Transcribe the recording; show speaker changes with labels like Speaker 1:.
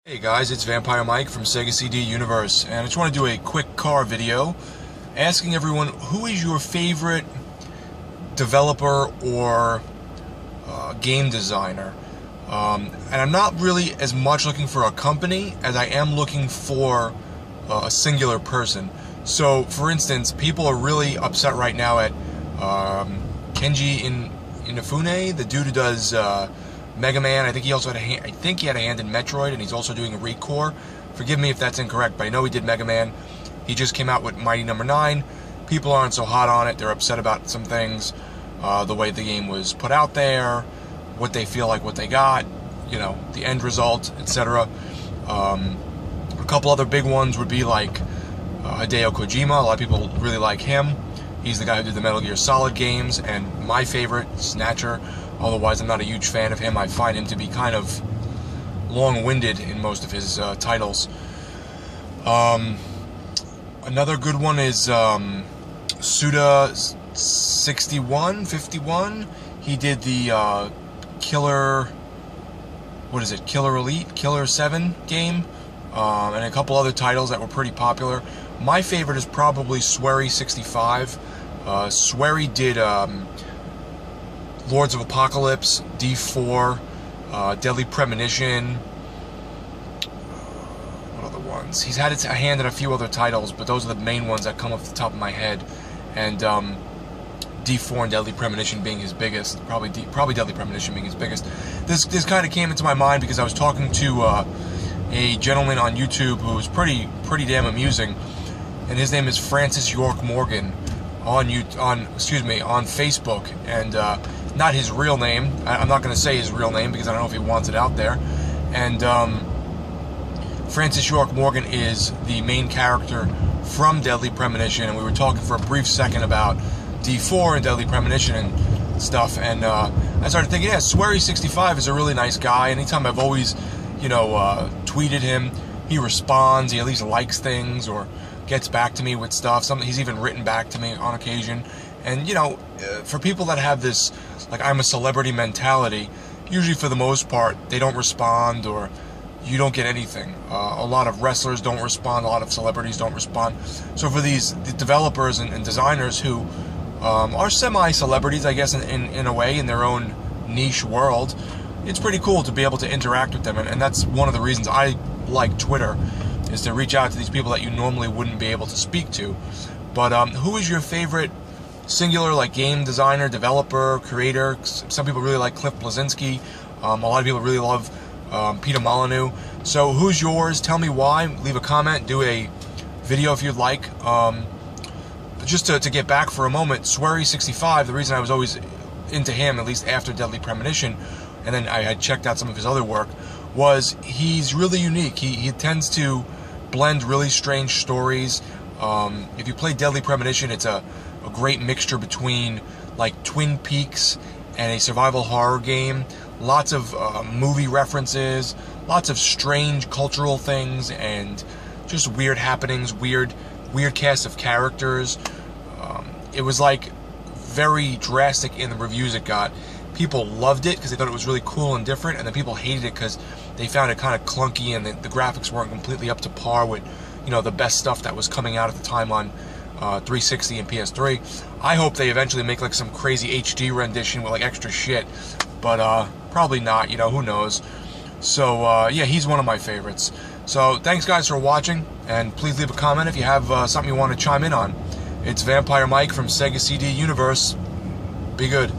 Speaker 1: Hey guys, it's Vampire Mike from Sega CD Universe, and I just want to do a quick car video asking everyone who is your favorite developer or game designer. And I'm not really as much looking for a company as I am looking for a singular person. So, for instance, people are really upset right now at Kenji Inafune, the dude who does Mega Man. I think he also had a hand in Metroid, and he's also doing a ReCore. Forgive me if that's incorrect, but I know he did Mega Man. He just came out with Mighty Number 9. People aren't so hot on it. They're upset about some things, the way the game was put out there, what they feel like what they got, you know, the end result, etc. A couple other big ones would be like Hideo Kojima. A lot of people really like him. He's the guy who did the Metal Gear Solid games, and my favorite, Snatcher. Otherwise, I'm not a huge fan of him. I find him to be kind of long-winded in most of his titles. Another good one is Suda6151. He did the Killer Elite, Killer 7 game, and a couple other titles that were pretty popular. My favorite is probably Swery65. Swery did Lords of Apocalypse, D4, Deadly Premonition. What other ones? He's had a hand in a few other titles, but those are the main ones that come off the top of my head. And D4 and Deadly Premonition being his biggest. Probably Deadly Premonition being his biggest. This kind of came into my mind because I was talking to a gentleman on YouTube who was pretty damn amusing, and his name is Francis York Morgan on Facebook, and not his real name. I'm not going to say his real name because I don't know if he wants it out there. And Francis York Morgan is the main character from Deadly Premonition, and we were talking for a brief second about D4 and Deadly Premonition and stuff, and I started thinking, yeah, Swery65 is a really nice guy. Anytime I've always, tweeted him, he responds, he at least likes things, or gets back to me with stuff. He's even written back to me on occasion. And, for people that have this, like, I'm a celebrity mentality, usually for the most part, they don't respond, or you don't get anything. A lot of wrestlers don't respond, a lot of celebrities don't respond. So for the developers and designers who are semi-celebrities, I guess, in a way, in their own niche world, it's pretty cool to be able to interact with them. And that's one of the reasons I like Twitter, is to reach out to these people that you normally wouldn't be able to speak to. But who is your favorite singular, like, game designer, developer, creator? Some people really like Cliff Bleszinski. A lot of people really love Peter Molyneux. So who's yours? Tell me why. Leave a comment. Do a video if you'd like. Just to get back for a moment, Swery65, the reason I was always into him, at least after Deadly Premonition, and then I had checked out some of his other work, was he's really unique. He tends to blend really strange stories. If you play Deadly Premonition, it's a great mixture between, like, Twin Peaks and a survival horror game. Lots of movie references, lots of strange cultural things, and just weird happenings, weird cast of characters. It was, like, very drastic in the reviews it got. People loved it because they thought it was really cool and different, and then people hated it because they found it kind of clunky, and the graphics weren't completely up to par with, the best stuff that was coming out at the time on 360 and PS3. I hope they eventually make, like, some crazy HD rendition with, like, extra shit, but probably not. Who knows. So yeah, he's one of my favorites. So thanks, guys, for watching, and please leave a comment if you have something you want to chime in on. It's Vampire Mike from Sega CD Universe. Be good.